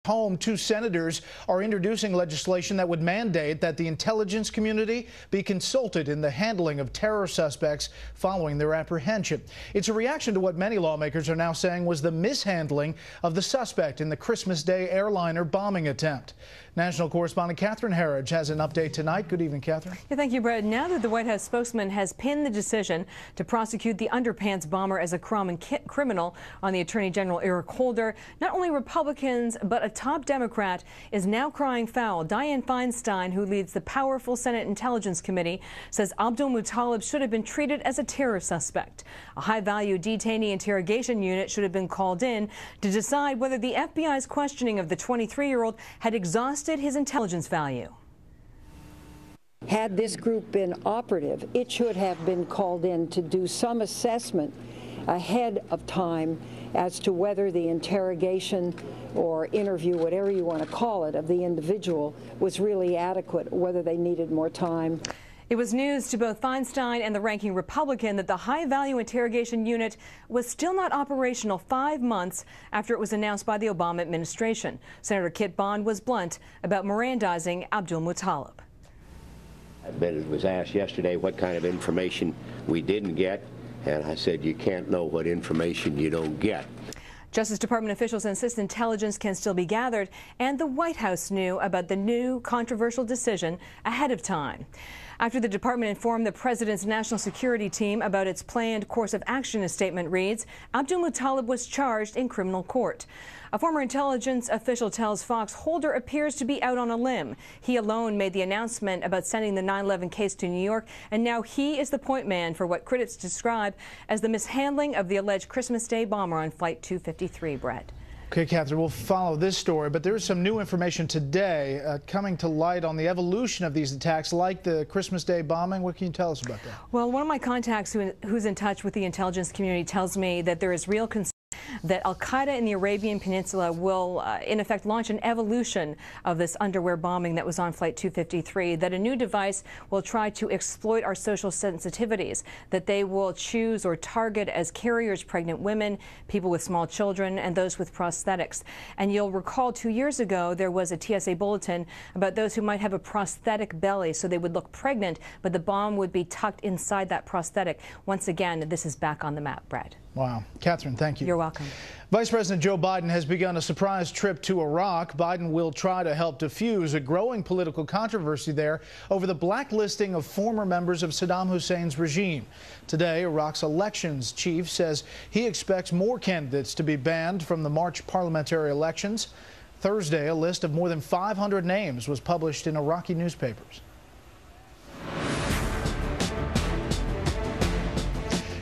Home, two senators are introducing legislation that would mandate that the intelligence community be consulted in the handling of terror suspects following their apprehension. It's a reaction to what many lawmakers are now saying was the mishandling of the suspect in the Christmas Day airliner bombing attempt. National correspondent Catherine Herridge has an update tonight. Good evening, Catherine. Yeah, thank you, Brett. Now that the White House spokesman has pinned the decision to prosecute the underpants bomber as a criminal on the Attorney General Eric Holder, not only Republicans but a top Democrat is now crying foul. Dianne Feinstein, who leads the powerful Senate Intelligence Committee, says Abdul-Muttalib should have been treated as a terror suspect. A high-value detainee interrogation unit should have been called in to decide whether the FBI's questioning of the 23-year-old had exhausted his intelligence value. Had this group been operative, it should have been called in to do some assessment ahead of time as to whether the interrogation or interview, whatever you want to call it, of the individual was really adequate, whether they needed more time. It was news to both Feinstein and the ranking Republican that the high-value interrogation unit was still not operational 5 months after it was announced by the Obama administration. Senator Kit Bond was blunt about Mirandizing Abdul-Muttalib. It was asked yesterday what kind of information we didn't get, and I said you can't know what information you don't get. Justice Department officials insist intelligence can still be gathered, and the White House knew about the new controversial decision ahead of time. After the department informed the president's national security team about its planned course of action, a statement reads, Abdul-Muttalib was charged in criminal court. A former intelligence official tells Fox Holder appears to be out on a limb. He alone made the announcement about sending the 9/11 case to New York, and now he is the point man for what critics describe as the mishandling of the alleged Christmas Day bomber on Flight 253, Brett. Okay, Catherine, we'll follow this story, but there is some new information today coming to light on the evolution of these attacks, like the Christmas Day bombing. What can you tell us about that? Well, one of my contacts who's in touch with the intelligence community tells me that there is real concern that al-Qaeda in the Arabian Peninsula will, in effect, launch an evolution of this underwear bombing that was on Flight 253, that a new device will try to exploit our social sensitivities, that they will choose or target as carriers pregnant women, people with small children, and those with prosthetics. And you'll recall 2 years ago there was a TSA bulletin about those who might have a prosthetic belly, so they would look pregnant, but the bomb would be tucked inside that prosthetic. Once again, this is back on the map, Brett. Wow. Catherine, thank you. You're welcome. Vice President Joe Biden has begun a surprise trip to Iraq. Biden will try to help diffuse a growing political controversy there over the blacklisting of former members of Saddam Hussein's regime. Today, Iraq's elections chief says he expects more candidates to be banned from the March parliamentary elections. Thursday, a list of more than 500 names was published in Iraqi newspapers.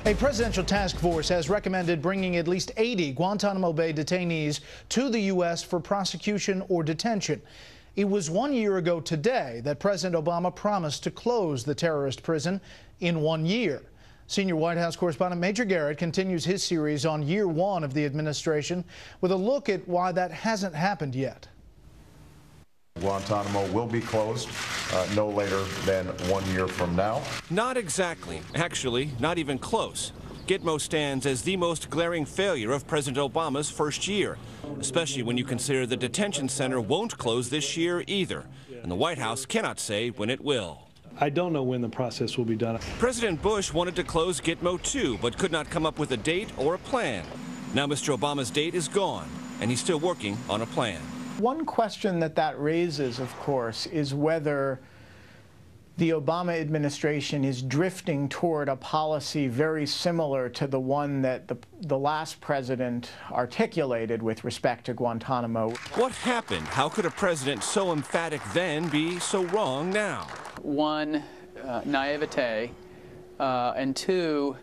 A presidential task force has recommended bringing at least 80 Guantanamo Bay detainees to the U.S. for prosecution or detention. It was 1 year ago today that President Obama promised to close the terrorist prison in 1 year. Senior White House correspondent Major Garrett continues his series on year one of the administration with a look at why that hasn't happened yet. Guantanamo will be closed no later than 1 year from now. Not exactly. Actually, not even close. Gitmo stands as the most glaring failure of President Obama's first year, especially when you consider the detention center won't close this year either, and the White House cannot say when it will. I don't know when the process will be done. President Bush wanted to close Gitmo too, but could not come up with a date or a plan. Now Mr. Obama's date is gone, and he's still working on a plan. One question that raises, of course, is whether the Obama administration is drifting toward a policy very similar to the one that the last president articulated with respect to Guantanamo. What happened? How could a president so emphatic then be so wrong now? One, naivete, and two,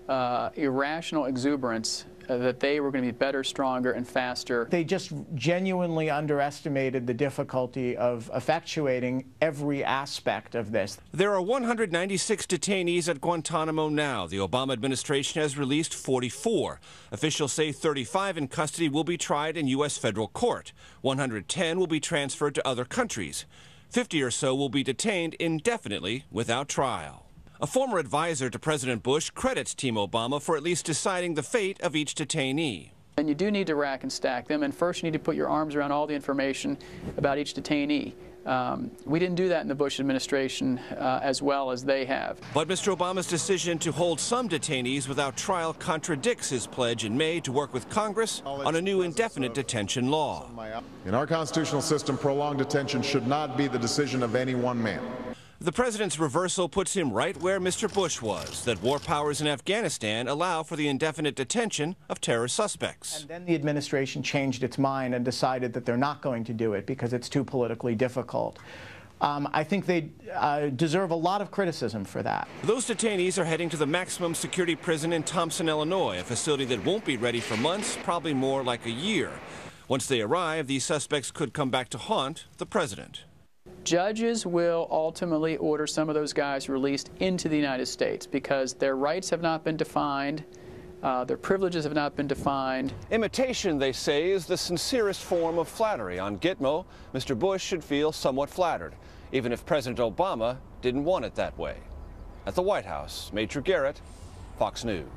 irrational exuberance. That they were going to be better, stronger, and faster. They just genuinely underestimated the difficulty of effectuating every aspect of this. There are 196 detainees at Guantanamo now. The Obama administration has released 44. Officials say 35 in custody will be tried in U.S. federal court. 110 will be transferred to other countries. 50 or so will be detained indefinitely without trial. A former advisor to President Bush credits Team Obama for at least deciding the fate of each detainee. And you do need to rack and stack them, and first you need to put your arms around all the information about each detainee. We didn't do that in the Bush administration as well as they have. But Mr. Obama's decision to hold some detainees without trial contradicts his pledge in May to work with Congress on a new indefinite detention law. In our constitutional system, prolonged detention should not be the decision of any one man. The president's reversal puts him right where Mr. Bush was, that war powers in Afghanistan allow for the indefinite detention of terror suspects. And then the administration changed its mind and decided that they're not going to do it because it's too politically difficult. I think they deserve a lot of criticism for that. Those detainees are heading to the maximum security prison in Thompson, Illinois, a facility that won't be ready for months, probably more like a year. Once they arrive, these suspects could come back to haunt the president. Judges will ultimately order some of those guys released into the United States because their rights have not been defined, their privileges have not been defined. Imitation, they say, is the sincerest form of flattery. On Gitmo, Mr. Bush should feel somewhat flattered, even if President Obama didn't want it that way. At the White House, Major Garrett, Fox News.